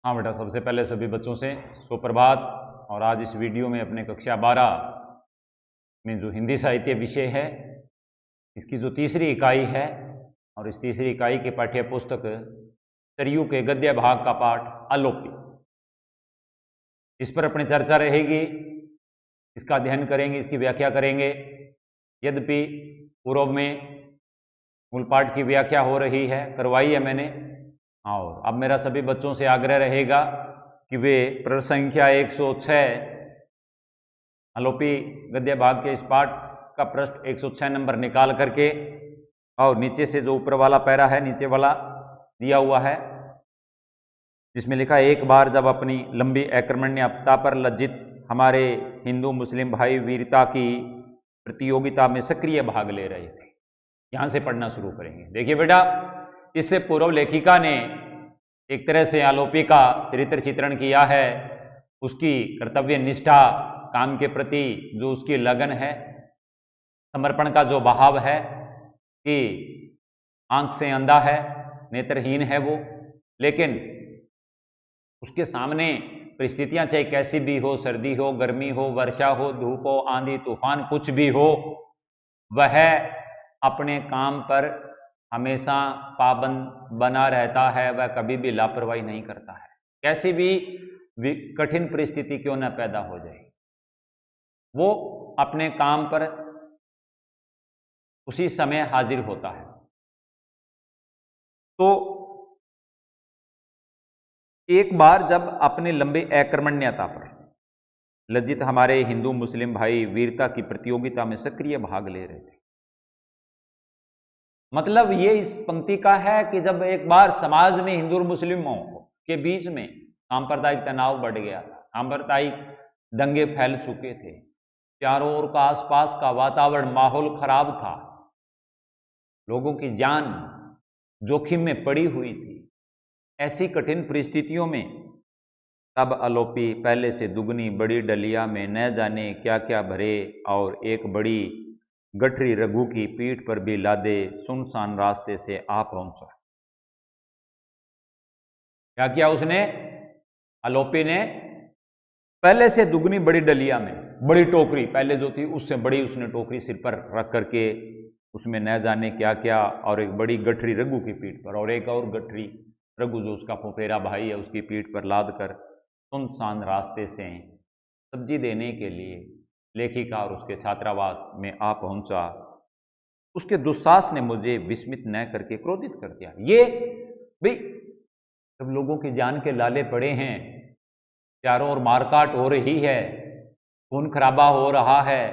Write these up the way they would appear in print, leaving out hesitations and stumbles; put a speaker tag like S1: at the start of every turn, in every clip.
S1: हाँ बेटा, सबसे पहले सभी बच्चों से सुप्रभात। और आज इस वीडियो में अपने कक्षा 12 में जो हिंदी साहित्य विषय है, इसकी जो तीसरी इकाई है, और इस तीसरी इकाई के पाठ्य पुस्तक सरयू के गद्य भाग का पाठ आलोपी, इस पर अपनी चर्चा रहेगी। इसका अध्ययन करेंगे, इसकी व्याख्या करेंगे। यद्यपि पूर्व में मूल पाठ की व्याख्या हो रही है, करवाई है मैंने। और अब मेरा सभी बच्चों से आग्रह रहेगा कि वे प्रश्न संख्या 106 आलोपी गद्य भाग के इस पाठ का प्रश्न 106 नंबर निकाल करके, और नीचे से जो ऊपर वाला पैरा है, नीचे वाला दिया हुआ है, जिसमें लिखा है, एक बार जब अपनी लंबी अकर्मण्यता पर लज्जित हमारे हिंदू मुस्लिम भाई वीरता की प्रतियोगिता में सक्रिय भाग ले रहे थे। यहां से पढ़ना शुरू करेंगे। देखिए बेटा, इससे पूर्व लेखिका ने एक तरह से आलोपी का चरित्र चित्रण किया है। उसकी कर्तव्य निष्ठा, काम के प्रति जो उसकी लगन है, समर्पण का जो भाव है, कि आंख से अंधा है, नेत्रहीन है वो, लेकिन उसके सामने परिस्थितियां चाहे कैसी भी हो, सर्दी हो, गर्मी हो, वर्षा हो, धूप हो, आंधी तूफान, कुछ भी हो, वह अपने काम पर हमेशा पाबंद बना रहता है। वह कभी भी लापरवाही नहीं करता है, कैसी भी कठिन परिस्थिति क्यों न पैदा हो जाए, वो अपने काम पर उसी समय हाजिर होता है। तो एक बार जब अपने लंबे अकर्मण्यता पर लज्जित हमारे हिंदू मुस्लिम भाई वीरता की प्रतियोगिता में सक्रिय भाग ले रहे थे। मतलब ये इस पंक्ति का है कि जब एक बार समाज में हिंदू और मुस्लिमों के बीच में सांप्रदायिक तनाव बढ़ गया था, सांप्रदायिक दंगे फैल चुके थे, चारों ओर का आसपास का वातावरण, माहौल खराब था, लोगों की जान जोखिम में पड़ी हुई थी। ऐसी कठिन परिस्थितियों में तब आलोपी पहले से दुगनी बड़ी डलिया में न जाने क्या क्या भरे, और एक बड़ी गठरी रघु की पीठ पर भी लादे सुनसान रास्ते से आ पहुंचा। क्या किया उसने? आलोपी ने पहले से दुगनी बड़ी डलिया में, बड़ी टोकरी पहले जो थी उससे बड़ी उसने टोकरी सिर पर रख करके उसमें न जाने क्या क्या, और एक बड़ी गठरी रघु की पीठ पर, और एक और गठरी रघु जो उसका फुफेरा भाई है उसकी पीठ पर लाद कर सुनसान रास्ते से सब्जी देने के लिए लेखिका और उसके छात्रावास में आ पहुंचा। उसके दुस्साहस ने मुझे विस्मित न करके क्रोधित कर दिया। ये भाई, जब लोगों की जान के लाले पड़े हैं, चारों ओर मारकाट हो रही है, खून खराबा हो रहा है,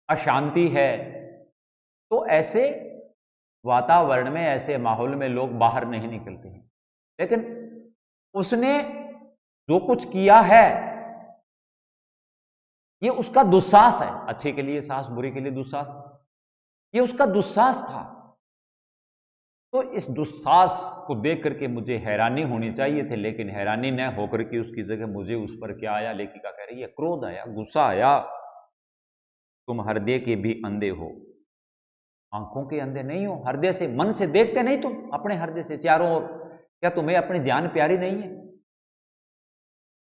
S1: अशांति है, तो ऐसे वातावरण में, ऐसे माहौल में लोग बाहर नहीं निकलते हैं। लेकिन उसने जो कुछ किया है, ये उसका दुस्साहस है। अच्छे के लिए साहस, बुरे के लिए दुस्साहस, ये उसका दुस्साहस था। तो इस दुस्साहस को देख करके मुझे हैरानी होनी चाहिए थी, लेकिन हैरानी न होकर के उसकी जगह मुझे उस पर क्या आया? लेखिका कह रही है, क्रोध आया, गुस्सा आया। तुम हृदय के भी अंधे हो, आंखों के अंधे नहीं हो, हृदय से, मन से देखते नहीं तुम अपने हृदय से चारों ओर? क्या तुम्हें अपनी जान प्यारी नहीं है?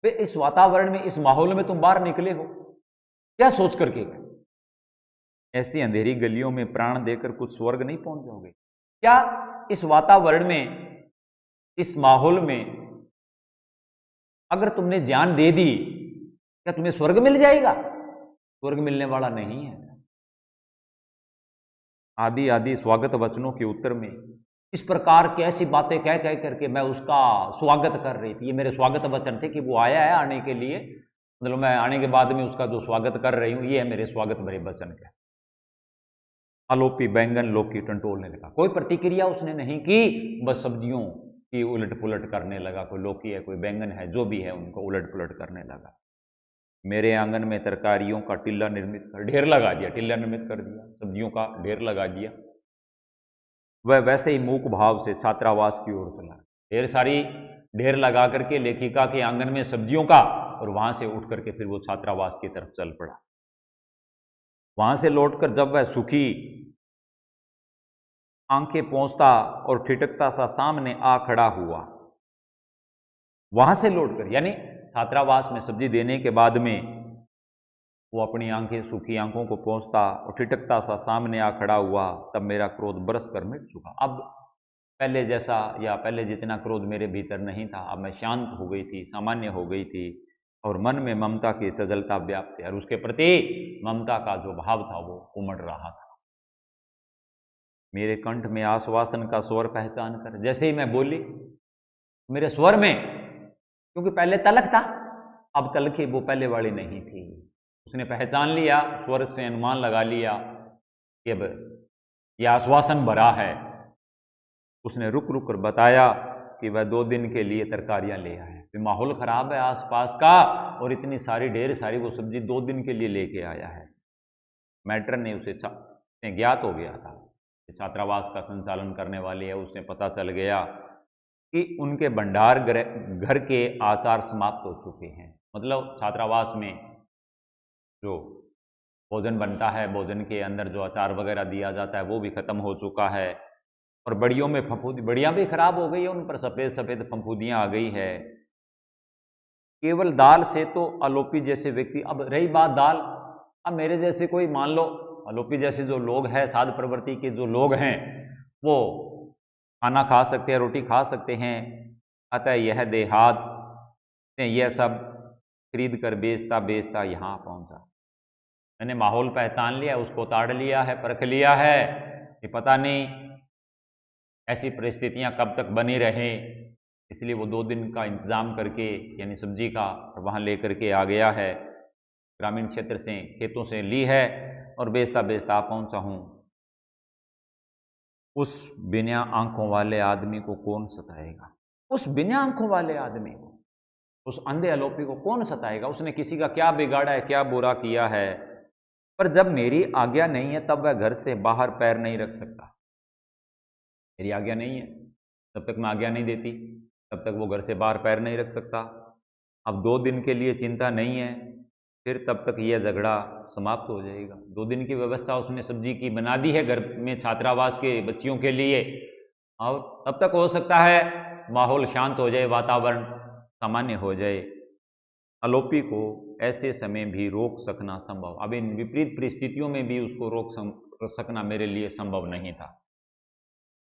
S1: वे इस वातावरण में, इस माहौल में तुम बाहर निकले हो, क्या सोच करके? ऐसी अंधेरी गलियों में प्राण देकर कुछ स्वर्ग नहीं पहुंच जाओगे क्या? इस वातावरण में, इस माहौल में अगर तुमने जान दे दी, क्या तुम्हें स्वर्ग मिल जाएगा? स्वर्ग मिलने वाला नहीं है। आदि आदि स्वागत वचनों के उत्तर में इस प्रकार की ऐसी बातें कह कह करके मैं उसका स्वागत कर रही थी। ये मेरे स्वागत वचन थे कि वो आया है आने के लिए, मतलब मैं आने के बाद में उसका जो स्वागत कर रही हूं, ये है मेरे स्वागत भरे वचन के। आलोपी बैंगन लौकी टंटोलने लगा। कोई प्रतिक्रिया उसने नहीं की, बस सब्जियों की उलट पुलट करने लगा। कोई लौकी है, कोई बैंगन है, जो भी है उनको उलट पुलट करने लगा। मेरे आंगन में तरकारियों का टिल्ला निर्मित कर, ढेर लगा दिया, टिल्ला निर्मित कर दिया, सब्जियों का ढेर लगा दिया। वह वैसे ही मूक भाव से छात्रावास की ओर चला, ढेर सारी ढेर लगा करके लेखिका के आंगन में सब्जियों का, और वहां से उठ करके फिर वो छात्रावास की तरफ चल पड़ा। वहां से लौटकर जब वह सुखी आंखें पोंछता और ठिठकता सा सामने आ खड़ा हुआ, वहां से लौट कर, यानी छात्रावास में सब्जी देने के बाद में वो अपनी आंखें, सूखी आंखों को पोंछता और ठिठकता सा सामने आ खड़ा हुआ, तब मेरा क्रोध बरस कर मिट चुका। अब पहले जैसा या पहले जितना क्रोध मेरे भीतर नहीं था, अब मैं शांत हो गई थी, सामान्य हो गई थी, और मन में ममता की सजलता व्याप्त थी और उसके प्रति ममता का जो भाव था वो उमड़ रहा था। मेरे कंठ में आश्वासन का स्वर पहचान कर जैसे ही मैं बोली, मेरे स्वर में, क्योंकि पहले तलक था, अब तलखी वो पहले वाली नहीं थी। उसने पहचान लिया, स्वर से अनुमान लगा लिया कि अब यह आश्वासन भरा है। उसने रुक रुक कर बताया कि वह 2 दिन के लिए तरकारियां ले आया है। फिर माहौल खराब है आसपास का, और इतनी सारी ढेर सारी वो सब्जी 2 दिन के लिए लेके आया है। मैटर ने उसे ज्ञात हो गया था, छात्रावास का संचालन करने वाली है, उसने पता चल गया कि उनके भंडार घर के आचार समाप्त हो चुके हैं। मतलब छात्रावास में जो भोजन बनता है, भोजन के अंदर जो अचार वगैरह दिया जाता है, वो भी खत्म हो चुका है, और बड़ियों में फफूंदी, बड़ियाँ भी खराब हो गई है, उन पर सफ़ेद सफ़ेद फफूंदियाँ आ गई है। केवल दाल से तो आलोपी जैसे व्यक्ति, अब रही बात दाल, अब मेरे जैसे कोई मान लो आलोपी जैसे जो लोग हैं, साध प्रवृत्ति के जो लोग हैं, वो खाना खा सकते हैं, रोटी खा सकते हैं। अतः यह देहात ने यह सब खरीद कर बेचता यहाँ पहुँचा। मैंने माहौल पहचान लिया, उसको ताड़ लिया है, परख लिया है कि पता नहीं ऐसी परिस्थितियां कब तक बनी रहें, इसलिए वो 2 दिन का इंतज़ाम करके, यानी सब्जी का, वहाँ लेकर के आ गया है। ग्रामीण क्षेत्र से, खेतों से ली है और बेचता आ पहुँचा हूँ। उस बिना आंखों वाले आदमी को कौन सताएगा? उस बिना आंखों वाले आदमी को, उस अंधे आलोपी को कौन सताएगा? उसने किसी का क्या बिगाड़ा है, क्या बुरा किया है? पर जब मेरी आज्ञा नहीं है तब वह घर से बाहर पैर नहीं रख सकता। मेरी आज्ञा नहीं है, तब तक मैं आज्ञा नहीं देती, तब तक वो घर से बाहर पैर नहीं रख सकता। अब 2 दिन के लिए चिंता नहीं है, फिर तब तक यह झगड़ा समाप्त हो जाएगा। 2 दिन की व्यवस्था उसने सब्जी की बना दी है घर में छात्रावास के बच्चियों के लिए, और तब तक हो सकता है माहौल शांत हो जाए, वातावरण सामान्य हो जाए। आलोपी को ऐसे समय भी रोक सकना संभव, अब इन विपरीत परिस्थितियों में भी उसको रोक सकना मेरे लिए संभव नहीं था,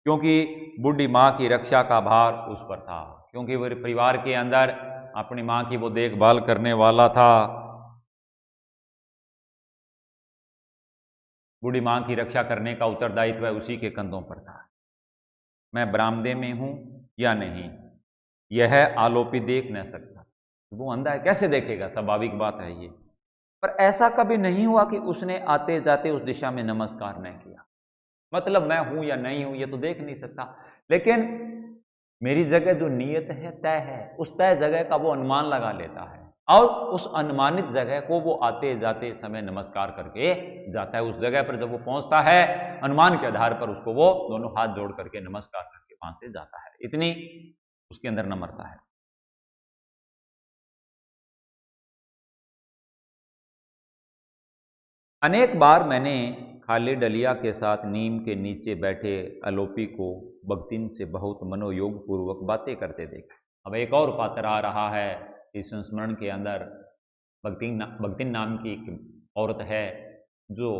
S1: क्योंकि बूढ़ी माँ की रक्षा का भार उस पर था, क्योंकि वो परिवार के अंदर अपनी माँ की वो देखभाल करने वाला था। बूढ़ी माँ की रक्षा करने का उत्तरदायित्व उसी के कंधों पर था। मैं बरामदे में हूं या नहीं, यह आलोपी देख न सकता। वो अंधा है, कैसे देखेगा? स्वाभाविक बात है ये। पर ऐसा कभी नहीं हुआ कि उसने आते जाते उस दिशा में नमस्कार नहीं किया। मतलब मैं हूं या नहीं हूं ये तो देख नहीं सकता, लेकिन मेरी जगह जो नियत है, तय है, उस तय जगह का वो अनुमान लगा लेता है, और उस अनुमानित जगह को वो आते जाते समय नमस्कार करके जाता है। उस जगह पर जब वो पहुंचता है, अनुमान के आधार पर उसको वो दोनों हाथ जोड़ करके नमस्कार करके वहां से जाता है। इतनी उसके अंदर नम्रता है। अनेक बार मैंने खाली डलिया के साथ नीम के नीचे बैठे आलोपी को भक्तिन से बहुत मनोयोग पूर्वक बातें करते देखा। अब एक और पात्र आ रहा है इस संस्मरण के अंदर। भक्तिन नाम की एक औरत है जो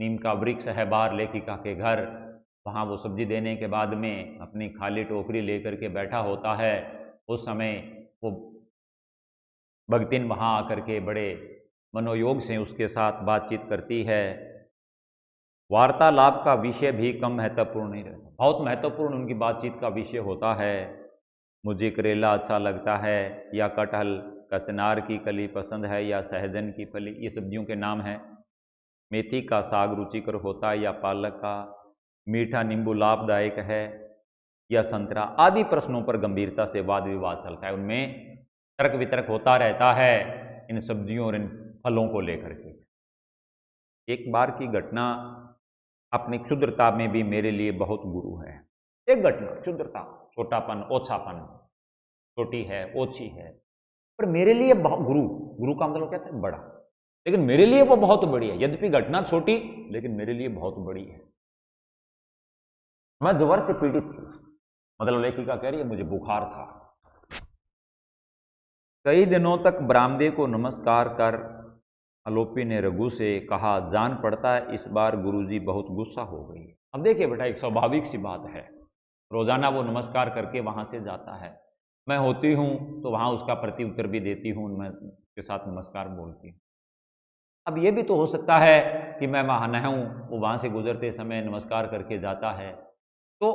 S1: नीम का वृक्ष है बाहर लेखिका के घर, वहाँ वो सब्जी देने के बाद में अपनी खाली टोकरी लेकर के बैठा होता है। उस समय वो भक्तिन वहाँ आकर के बड़े मनोयोग से उसके साथ बातचीत करती है। वार्तालाप का विषय भी कम महत्वपूर्ण नहीं रहता, बहुत महत्वपूर्ण उनकी बातचीत का विषय होता है। मुझे करेला अच्छा लगता है, या कटहल, कचनार की कली पसंद है, या सहजन की फली, ये सब्जियों के नाम हैं। मेथी का साग रुचिकर होता है, या पालक का। मीठा नींबू लाभदायक है, या संतरा, आदि प्रश्नों पर गंभीरता से वाद विवाद चलता है। उनमें तर्क वितर्क होता रहता है इन सब्जियों और इन फलों को लेकर के। एक बार की घटना अपनी क्षुद्रता में भी मेरे लिए बहुत गुरु है। एक घटना, क्षुद्रता, छोटापन, ओछापन, छोटी है, ओछी है, पर मेरे लिए बहुत गुरु। गुरु का मतलब कहते हैं बड़ा, लेकिन मेरे लिए वो बहुत बड़ी है। यद्यपि घटना छोटी, लेकिन मेरे लिए बहुत बड़ी है। मैं ज्वर से पीड़ित थी, मतलब लेखिका कह रही है मुझे बुखार था,
S2: कई दिनों तक बरामदे को नमस्कार कर आलोपी ने रघु से कहा, जान पड़ता है इस बार गुरुजी बहुत गुस्सा हो गई।
S1: अब देखिए बेटा, एक स्वाभाविक सी बात है, रोजाना वो नमस्कार करके वहां से जाता है, मैं होती हूं तो वहां उसका प्रति उत्तर भी देती हूं, मैं उसके साथ नमस्कार बोलती हूँ। अब ये भी तो हो सकता है कि मैं वहां न हूं, वो वहां से गुजरते समय नमस्कार करके जाता है, तो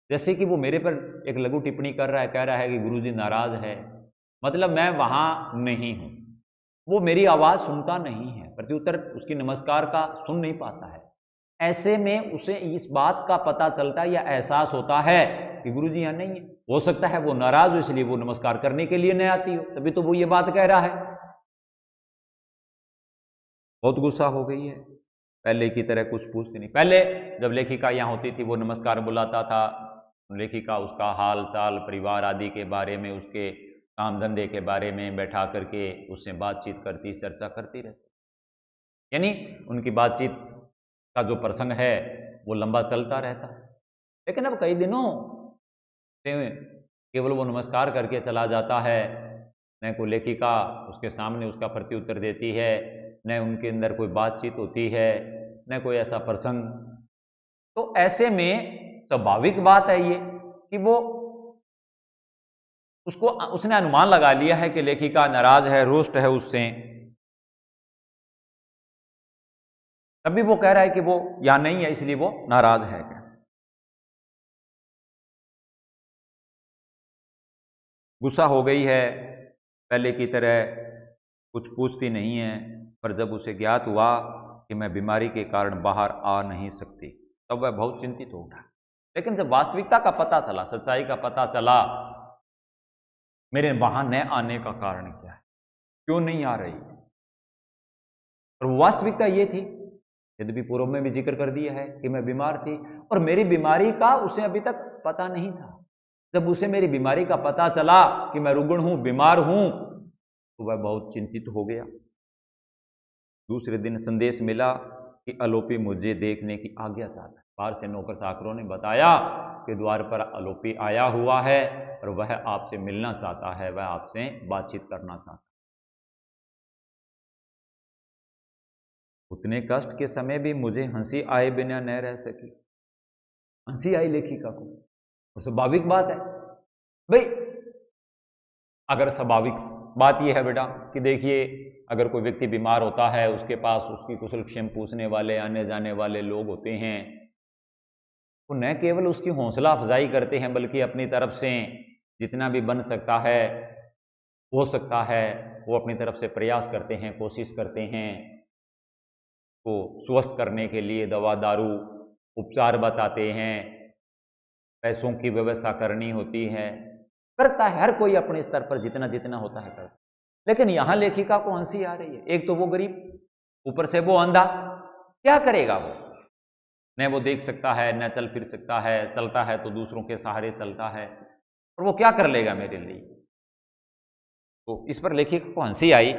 S1: जैसे कि वो मेरे पर एक लघु टिप्पणी कर रहा है, कह रहा है कि गुरुजी नाराज है, मतलब मैं वहां नहीं हूं, वो मेरी आवाज सुनता नहीं है, प्रत्युत्तर उसकी नमस्कार का सुन नहीं पाता है। ऐसे में उसे इस बात का पता चलता है या एहसास होता है कि गुरुजी यहां नहीं है। हो सकता है वो नाराज हो इसलिए वो नमस्कार करने के लिए नहीं आती हो, तभी तो वो ये बात कह रहा है।
S2: बहुत गुस्सा हो गई है, पहले की तरह कुछ पूछती नहीं। पहले
S1: जब लेखिका यहाँ होती थी वो नमस्कार बुलाता था, लेखिका उसका हाल चाल, परिवार आदि के बारे में, उसके काम धंधे के बारे में बैठा करके उससे बातचीत करती, चर्चा करती रहती, यानी उनकी बातचीत का जो प्रसंग है वो लंबा चलता रहता है। लेकिन अब कई दिनों से केवल वो नमस्कार करके चला जाता है, न कोई लेखिका उसके सामने उसका प्रत्युत्तर देती है, न उनके अंदर कोई बातचीत होती है, न कोई ऐसा प्रसंग। तो ऐसे में स्वाभाविक बात है ये कि वो उसने अनुमान लगा लिया है कि लेखिका नाराज है, रुष्ट है उससे, तभी वो कह रहा है कि वो यहां नहीं है इसलिए वो नाराज है।
S2: गुस्सा हो गई है, पहले की तरह कुछ पूछती नहीं है, पर जब उसे ज्ञात हुआ कि मैं बीमारी के कारण बाहर आ नहीं सकती, तब वह बहुत चिंतित हो उठा।
S1: लेकिन जब वास्तविकता का पता चला, सच्चाई का पता चला, मेरे वहां न आने का कारण क्या है, क्यों नहीं आ रही, और वास्तविकता ये थी, यद्यपि पूर्व में भी जिक्र कर दिया है कि मैं बीमार थी और मेरी बीमारी का उसे अभी तक पता नहीं था। जब उसे मेरी बीमारी का पता चला कि मैं रुग्ण हूं, बीमार हूं, तो वह बहुत चिंतित हो गया।
S2: दूसरे दिन संदेश मिला कि आलोपी मुझे देखने की आज्ञा चाहता है।
S1: बाहर से नौकर चाकरों ने बताया कि द्वार पर आलोपी आया हुआ है और वह आपसे मिलना चाहता है, वह आपसे बातचीत करना चाहता है।
S2: उतने कष्ट के समय भी मुझे हंसी आए बिना न रह सकी।
S1: हंसी आई लेखिका को, और स्वाभाविक बात है भाई। अगर स्वाभाविक बात यह है बेटा कि देखिए, अगर कोई व्यक्ति बीमार होता है, उसके पास उसकी कुशलक्षेम पूछने वाले, आने जाने वाले लोग होते हैं, तो न केवल उसकी हौसला अफजाई करते हैं, बल्कि अपनी तरफ से जितना भी बन सकता है, हो सकता है, वो अपनी तरफ से प्रयास करते हैं, कोशिश करते हैं, को स्वस्थ करने के लिए दवा दारू उपचार बताते हैं, पैसों की व्यवस्था करनी होती है, करता है हर कोई अपने स्तर पर जितना जितना होता है करता। लेकिन यहां लेखिका को हंसी आ रही है। एक तो वो गरीब, ऊपर से वो अंधा, क्या करेगा वो, न वो देख सकता है, न चल फिर सकता है, चलता है तो दूसरों के सहारे चलता है, और वो क्या कर लेगा मेरे लिए। तो इस पर लेखिका को हंसी आई।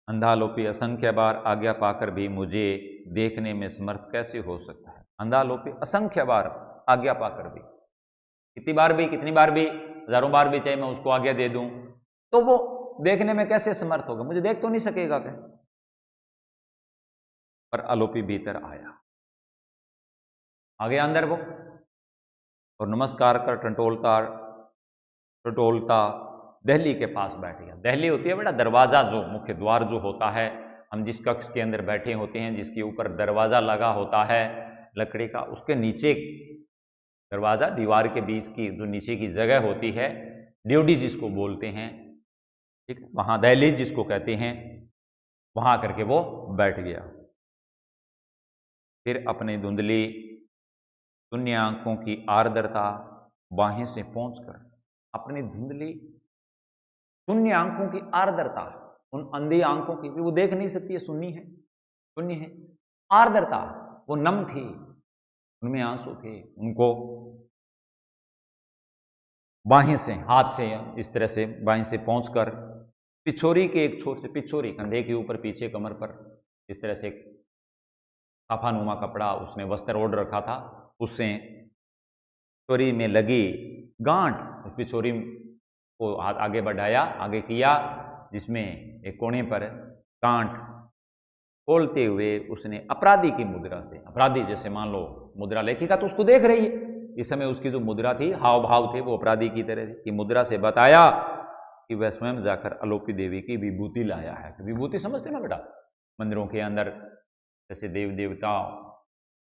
S2: अंधा आलोपी असंख्य बार आज्ञा पाकर भी मुझे देखने में समर्थ कैसे हो सकता है। अंधा आलोपी असंख्य बार आज्ञा पाकर भी,
S1: कितनी बार भी, कितनी बार भी, हजारों बार भी चाहे मैं उसको आज्ञा दे दूं, तो वो देखने में कैसे समर्थ होगा, मुझे देख तो नहीं सकेगा क्या।
S2: पर आलोपी भीतर आया,
S1: आ गया अंदर वो,
S2: और नमस्कार कर टटोलता टटोलता
S1: दहली के पास बैठ गया। दहली होती है बेटा दरवाजा, जो मुख्य द्वार जो होता है, हम जिस कक्ष के अंदर बैठे होते हैं, जिसके ऊपर दरवाजा लगा होता है लकड़ी का, उसके नीचे दरवाजा, दीवार के बीच की जो नीचे की जगह होती है, ड्योढ़ी जिसको बोलते हैं, ठीक, वहां दहलीज जिसको कहते हैं, वहां करके वो बैठ गया।
S2: फिर अपनी धुंधली शून्य आंखों की आर्द्रता बाहें से पहुंचकर,
S1: अपनी धुंधली शून्य आंखों की आर्द्रता, उन अंधी आंखों की भी वो देख नहीं सकती है, शून्य है, शून्य है, आर्द्रता, वो नम थी, उनमें आंसू थे, उनको बाहें से, हाथ से इस तरह से बाहें से पहुंचकर पिछोरी के एक छोर से, पिछोरी कंधे के ऊपर पीछे कमर पर इस तरह से साफानुमा कपड़ा उसने वस्त्र ओढ़ रखा था, उससे पिछोरी में लगी गांठ, उस पिछोरी को हाथ आगे बढ़ाया, आगे किया, जिसमें एक कोने पर गांठ खोलते हुए उसने अपराधी की मुद्रा से, अपराधी जैसे मान लो मुद्रा लेखिका तो उसको देख रही है, इस समय उसकी जो मुद्रा थी, हाव भाव थे, वो अपराधी की तरह की मुद्रा से बताया कि वह स्वयं जाकर आलोपी देवी की विभूति लाया है। विभूति समझते ना बेटा, मंदिरों के अंदर जैसे देव देवताओं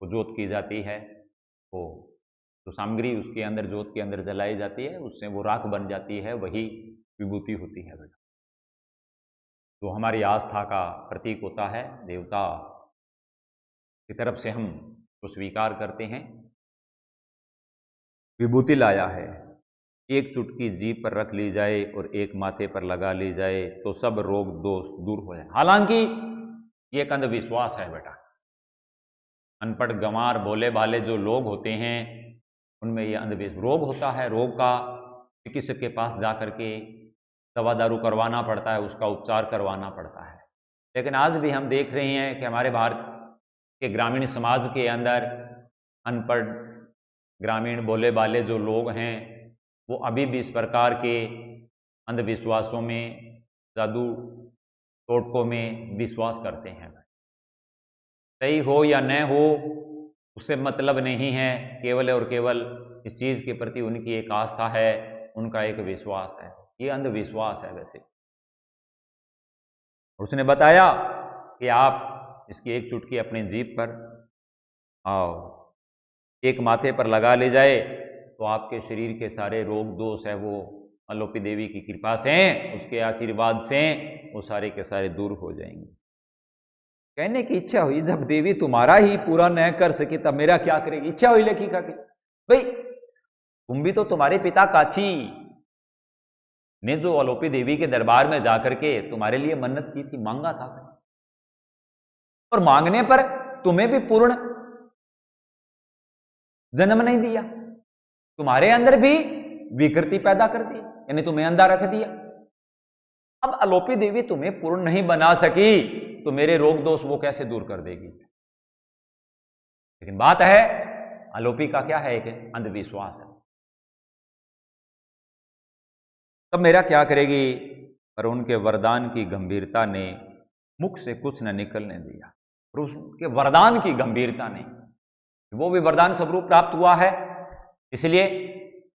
S1: को जोत की जाती है, वो तो सामग्री उसके अंदर जोत के अंदर जलाई जाती है, उससे वो राख बन जाती है, वही विभूति होती है बेटा। तो हमारी आस्था का प्रतीक होता है, देवता की तरफ से हम तो स्वीकार करते हैं। विभूति लाया है, एक चुटकी जीभ पर रख ली जाए और एक माथे पर लगा ली जाए तो सब रोग दोष दूर हो जाए। हालांकि ये एक अंधविश्वास है बेटा, अनपढ़ गंवार भोले भाले जो लोग होते हैं उनमें ये अंधविश्वास रोग होता है। रोग का चिकित्सक के पास जा करके दवा दारू करवाना पड़ता है, उसका उपचार करवाना पड़ता है। लेकिन आज भी हम देख रहे हैं कि हमारे भारत के ग्रामीण समाज के अंदर अनपढ़ ग्रामीण भोले भाले जो लोग हैं वो अभी भी इस प्रकार के अंधविश्वासों में, जादू टोटकों में विश्वास करते हैं। सही हो या न हो उससे मतलब नहीं है, केवल और केवल इस चीज़ के प्रति उनकी एक आस्था है, उनका एक विश्वास है, ये अंधविश्वास है वैसे। उसने बताया कि आप इसकी एक चुटकी अपनी जीभ पर और एक माथे पर लगा ले जाए तो आपके शरीर के सारे रोग दोष है वो आलोपी देवी की कृपा से, उसके आशीर्वाद से वो सारे के सारे दूर हो जाएंगे। कहने की इच्छा हुई, जब देवी तुम्हारा ही पूरा न कर सके तब मेरा क्या करेगी। इच्छा हुई लेखिका की, भाई तुम भी तो तुम्हारे पिता काची ने जो आलोपी देवी के दरबार में जाकर के तुम्हारे लिए मन्नत की थी, मांगा था, और मांगने पर तुम्हें भी पूर्ण जन्म नहीं दिया, तुम्हारे अंदर भी विकृति पैदा कर दी, यानी तुम्हें अंधा रख दिया। अब आलोपी देवी तुम्हें पूर्ण नहीं बना सकी तो मेरे रोग दोष वो कैसे दूर कर देगी। लेकिन बात है आलोपी का क्या है, एक अंधविश्वास है। तब मेरा क्या करेगी, पर उनके वरदान की गंभीरता ने मुख से कुछ न निकलने दिया। और उसके वरदान की गंभीरता ने, वो भी वरदान स्वरूप प्राप्त हुआ है, इसलिए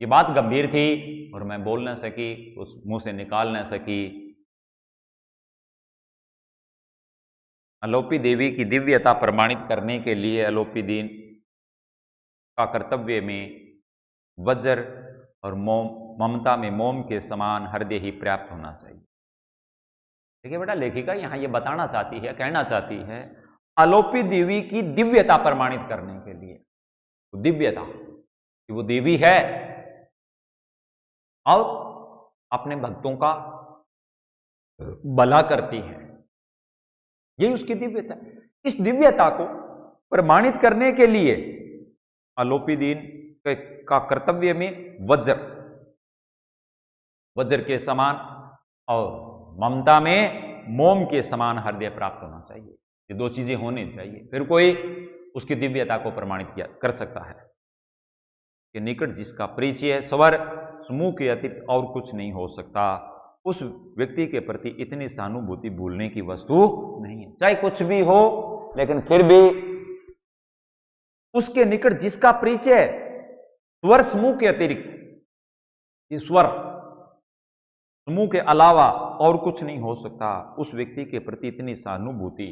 S1: ये बात गंभीर थी और मैं बोल न सकी, उस मुंह से निकाल न सकी। आलोपी देवी की दिव्यता प्रमाणित करने के लिए आलोपी दीन का कर्तव्य में वज्र और ममता में मोम के समान हृदय ही पर्याप्त होना चाहिए। देखिए बेटा, लेखिका यहां ये बताना चाहती है, कहना चाहती है, आलोपी देवी की दिव्यता प्रमाणित करने के लिए, तो दिव्यता कि वो देवी है और अपने भक्तों का भला करती है, यही उसकी दिव्यता। इस दिव्यता को प्रमाणित करने के लिए आलोपी दीन का कर्तव्य में वज्र के समान और ममता में मोम के समान हृदय प्राप्त होना चाहिए। ये दो चीजें होनी चाहिए, फिर कोई उसकी दिव्यता को प्रमाणित कर सकता है। कि निकट जिसका परिचय है, स्वर समूह के अतिरिक्त और कुछ नहीं हो सकता। उस व्यक्ति के प्रति इतनी सहानुभूति भूलने की वस्तु नहीं है, चाहे कुछ भी हो, लेकिन फिर भी उसके निकट जिसका परिचय स्वर समूह के अतिरिक्त, स्वर समूह के अलावा और कुछ नहीं हो सकता, उस व्यक्ति के प्रति इतनी सहानुभूति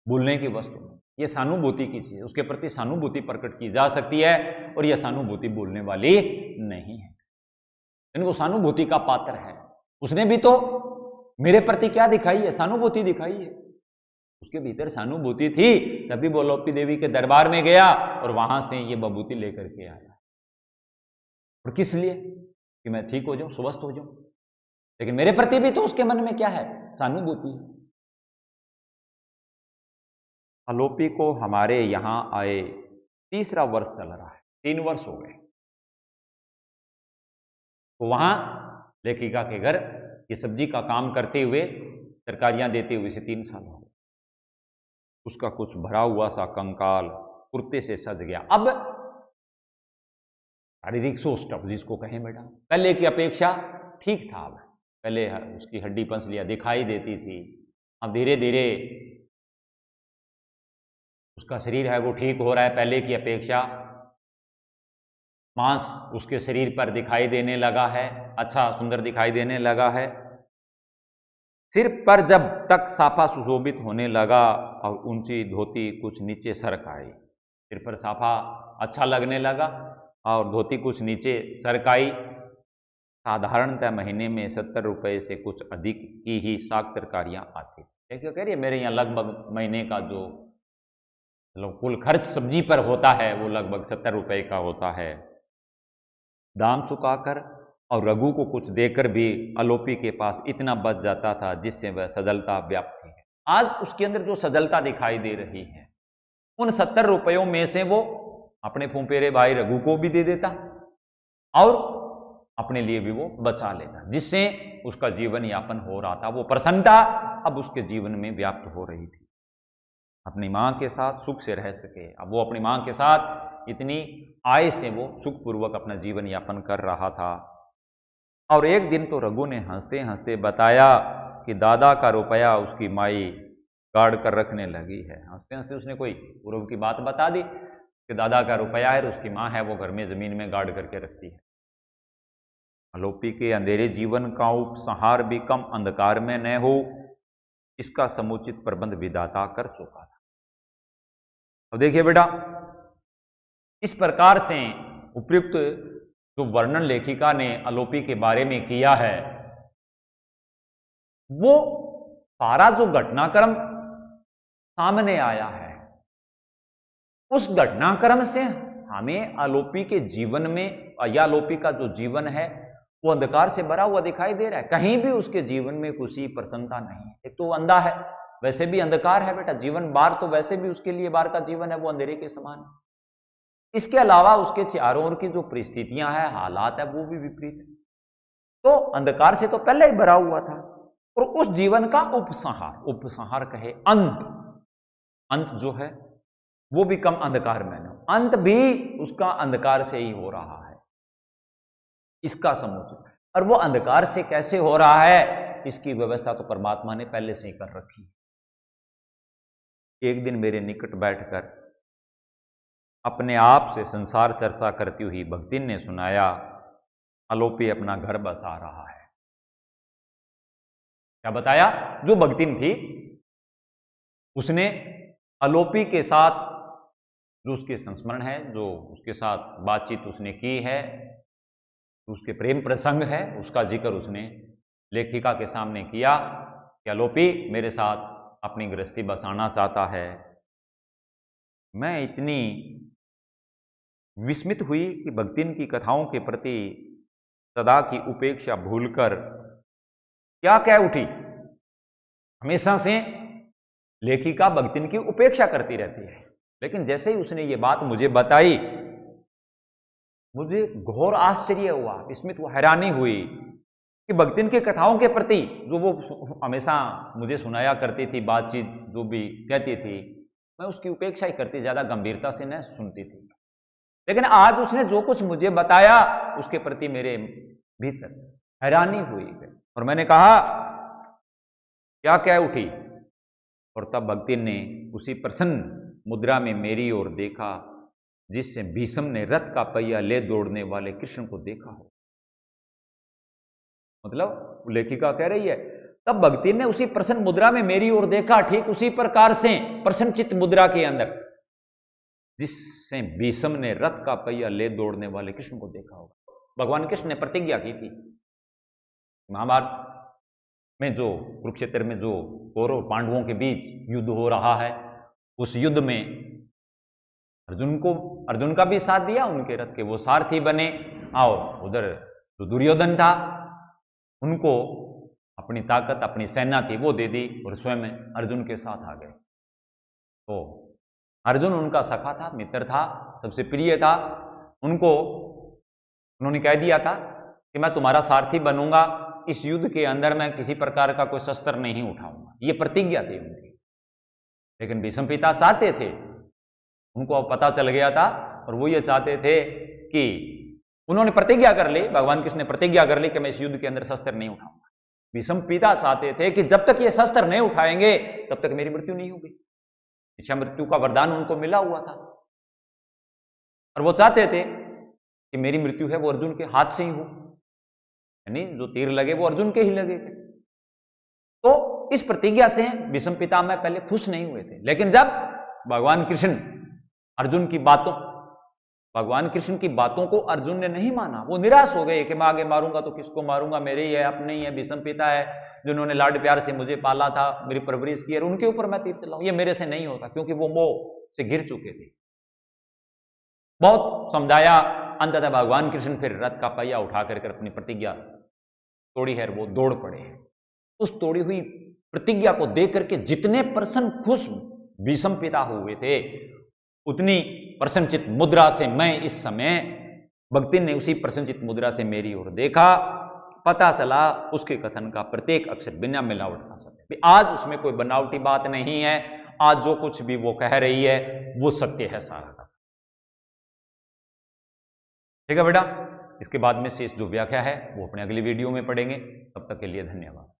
S1: भूलने की वस्तु नहीं। ये सहानुभूति की चीज है, उसके प्रति सहानुभूति प्रकट की जा सकती है और यह सहानुभूति भूलने वाली नहीं है। लेकिन वो सहानुभूति का पात्र है, उसने भी तो मेरे प्रति क्या दिखाई है, सहानुभूति दिखाई है। उसके भीतर सहानुभूति थी, तभी वो आलोपी देवी के दरबार में गया और वहां से ये बभूति लेकर के आया। और किस लिए, कि मैं ठीक हो जाऊं, स्वस्थ हो जाऊं। लेकिन मेरे प्रति भी तो उसके मन में क्या है, सहानुभूति। आलोपी को हमारे यहां आए तीसरा वर्ष चल रहा है, 3 वर्ष हो गए। तो वहां लेखिका के घर ये सब्जी का काम करते हुए, तरकारियां देते हुए से 3 साल हो गए। उसका कुछ भरा हुआ सा कंकाल कुर्ते से सज गया। अब शारीरिक सोष्टव जिसको कहें बेटा, पहले की अपेक्षा ठीक था। अब पहले उसकी हड्डी पसलियाँ दिखाई देती थी, अब धीरे धीरे उसका शरीर है वो ठीक हो रहा है पहले की अपेक्षा। मांस उसके शरीर पर दिखाई देने लगा है, अच्छा सुंदर दिखाई देने लगा है। सिर पर जब तक साफा सुशोभित होने लगा और ऊंची धोती कुछ नीचे सरक आई, सिर पर साफा अच्छा लगने लगा और धोती कुछ नीचे सरक आई। साधारणतः महीने में 70 रुपये से कुछ अधिक की ही साग तरकारियाँ आती। देखिए कह रही है मेरे यहाँ लगभग महीने का जो मतलब कुल खर्च सब्जी पर होता है वो लगभग 70 रुपये का होता है। दाम चुकाकर और रघु को कुछ देकर भी अलोपी के पास इतना बच जाता था जिससे वह सजलता व्याप्त है। आज उसके अंदर जो सजलता दिखाई दे रही है, उन 70 रुपयों में से वो अपने फुफेरे भाई रघु को भी दे देता और अपने लिए भी वो बचा लेता, जिससे उसका जीवन यापन हो रहा था। वो प्रसन्नता अब उसके जीवन में व्याप्त हो रही थी। अपनी मां के साथ सुख से रह सके, अब वो अपनी मां के साथ इतनी आय से वो सुखपूर्वक अपना जीवन यापन कर रहा था। और एक दिन तो रघु ने हंसते हंसते बताया कि दादा का रुपया उसकी माई गाड़ कर रखने लगी है। हंसते हंसते उसने कोई पूर्व की बात बता दी कि दादा का रुपया है और उसकी माँ है वो घर में जमीन में गाड़ करके रखती है। अलोपी के अंधेरे जीवन का उपसंहार भी कम अंधकार में न हो, इसका समुचित प्रबंध विधाता कर चुका था। अब देखिए बेटा, इस प्रकार से उपयुक्त जो वर्णन लेखिका ने अलोपी के बारे में किया है, वो सारा जो घटनाक्रम सामने आया है, उस घटनाक्रम से हमें अलोपी के जीवन में या अलोपी का जो जीवन है वो अंधकार से भरा हुआ दिखाई दे रहा है। कहीं भी उसके जीवन में कुछ प्रसन्नता नहीं है। एक तो वो अंधा है, वैसे भी अंधकार है बेटा, जीवन बार तो वैसे भी उसके लिए बार का जीवन है वो अंधेरे के समान है। इसके अलावा उसके चारों ओर की जो परिस्थितियां हैं, हालात है, वो भी विपरीत है। तो अंधकार से तो पहले ही भरा हुआ था और उस जीवन का उपसंहार कहे अंत जो है वो भी कम अंधकार में न, अंत भी उसका अंधकार से ही हो रहा है, इसका समुचित। और वो अंधकार से कैसे हो रहा है, इसकी व्यवस्था तो परमात्मा ने पहले से ही कर रखी। एक दिन मेरे निकट बैठकर अपने आप से संसार चर्चा करती हुई भक्तिन ने सुनाया, अलोपी अपना घर बसा रहा है। क्या बताया? जो भक्तिन थी उसने अलोपी के साथ जो उसके संस्मरण है, जो उसके साथ बातचीत उसने की है, उसके प्रेम प्रसंग है, उसका जिक्र उसने लेखिका के सामने किया कि अलोपी मेरे साथ अपनी गृहस्थी बसाना चाहता है। मैं इतनी विस्मित हुई कि भक्तिन की कथाओं के प्रति सदा की उपेक्षा भूलकर क्या कह उठी। हमेशा से लेखिका भक्तिन की उपेक्षा करती रहती है, लेकिन जैसे ही उसने ये बात मुझे बताई, मुझे घोर आश्चर्य हुआ, विस्मित हुआ, हैरानी हुई कि भक्तिन की कथाओं के प्रति जो वो हमेशा मुझे सुनाया करती थी, बातचीत जो भी कहती थी, मैं उसकी उपेक्षा ही करती, ज्यादा गंभीरता से न सुनती थी। लेकिन आज उसने जो कुछ मुझे बताया उसके प्रति मेरे भीतर हैरानी हुई और मैंने कहा क्या कह उठी। और तब भक्तिन ने उसी प्रसन्न मुद्रा में मेरी ओर देखा जिससे भीष्म ने रथ का पहिया ले दौड़ने वाले कृष्ण को देखा हो। मतलब लेखिका कह रही है तब भक्तिन ने उसी प्रसन्न मुद्रा में मेरी ओर देखा, ठीक उसी प्रकार से प्रसन्नचित्त मुद्रा के अंदर जिससे भीष्म ने रथ का पहिया ले दौड़ने वाले कृष्ण को देखा होगा। भगवान कृष्ण ने प्रतिज्ञा की थी महाभारत में, जो कुरुक्षेत्र में जो कौरव पांडवों के बीच युद्ध हो रहा है, उस युद्ध में अर्जुन का भी साथ दिया, उनके रथ के वो सारथी बने, और उधर जो दुर्योधन था उनको अपनी ताकत, अपनी सेना थी वो दे दी और स्वयं अर्जुन के साथ आ गए। तो अर्जुन उनका सखा था, मित्र था, सबसे प्रिय था। उन्होंने कह दिया था कि मैं तुम्हारा सारथी बनूंगा, इस युद्ध के अंदर मैं किसी प्रकार का कोई शस्त्र नहीं उठाऊंगा, ये प्रतिज्ञा थी उनकी। लेकिन भीष्म पिता चाहते थे, उनको अब पता चल गया था, और वो ये चाहते थे कि उन्होंने प्रतिज्ञा कर ली, भगवान कृष्ण ने प्रतिज्ञा कर ली कि मैं इस युद्ध के अंदर शस्त्र नहीं उठाऊंगा। भीष्म पिता चाहते थे कि जब तक ये शस्त्र नहीं उठाएंगे तब तक मेरी मृत्यु नहीं होगी। इच्छा मृत्यु का वरदान उनको मिला हुआ था और वो चाहते थे कि मेरी मृत्यु है वो अर्जुन के हाथ से ही हो, यानी जो तीर लगे वो अर्जुन के ही लगे थे। तो इस प्रतिज्ञा से भीष्म पितामह पहले खुश नहीं हुए थे, लेकिन जब भगवान कृष्ण भगवान कृष्ण की बातों को अर्जुन ने नहीं माना, वो निराश हो गए कि मैं आगे मारूंगा तो किसको मारूंगा, मेरे ही है, अपने ही है, भीष्म पिता है जिन्होंने लाड प्यार से मुझे पाला था, मेरी परवरिश की, और उनके ऊपर मैं तीर चलाऊं, ये मेरे से नहीं होता, क्योंकि वो मोह से घिर चुके थे। बहुत समझाया, अंततः भगवान कृष्ण फिर रथ का पहिया उठा करके अपनी प्रतिज्ञा तोड़ी है, वो दौड़ पड़े हैं। उस तोड़ी हुई प्रतिज्ञा को देख करके जितने प्रसन्न खुश भीष्म पिता हुए थे, उतनी प्रसन्नचित मुद्रा से मैं इस समय, भक्ति ने उसी प्रसन्नचित मुद्रा से मेरी ओर देखा, पता चला उसके कथन का प्रत्येक अक्षर बिना मिलावट का सत्य। आज उसमें कोई बनावटी बात नहीं है, आज जो कुछ भी वो कह रही है वो सत्य है सारा का। ठीक है बेटा, इसके बाद में शेष जो व्याख्या है वो अपने अगली वीडियो में पढ़ेंगे। तब तक के लिए धन्यवाद।